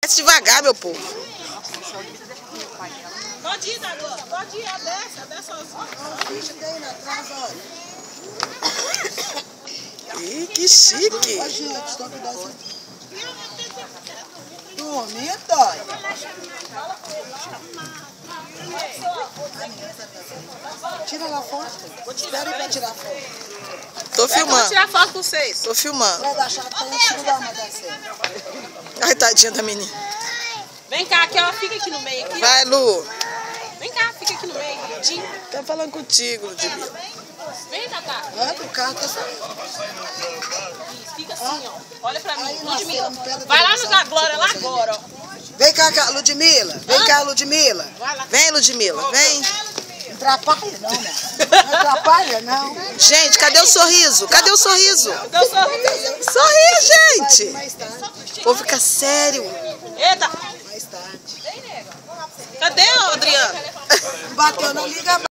Desce devagar, meu povo. Pode ir, agora. Pode ir, desce sozinho. Ih, que chique. Ó, gente, só cuidado. Dormir, dói. Tira lá foto. Espera aí pra tirar foto. Tô filmando. Vou tirar foto com vocês. Tô filmando. Vai dar chata em cima da mãe da cena. Ai, tadinha da menina. Vem cá, aqui, ó. Fica aqui no meio. Aqui, Vai, Lu. Vem cá, fica aqui no meio, rapidinho. Tá falando contigo, Ludmila. Vem, Tatá. Anda, o carro tá saindo. Isso, fica assim, ó. Olha pra mim, Aí, Ludmila. nossa, pedra Vai lá de no da Glória, lá agora, ó. Vem cá, Ludmila. Vem cá, Ludmila. Vai lá. Vem, Ludmila, vem. Não atrapalha, não, né? Não atrapalha, não. Gente, cadê o sorriso? Cadê o sorriso? Deu um sorriso. Sorri, gente. Mais tarde. O povo fica sério. Eita. Mais tarde. Cadê, Adriano? Bateu, não liga.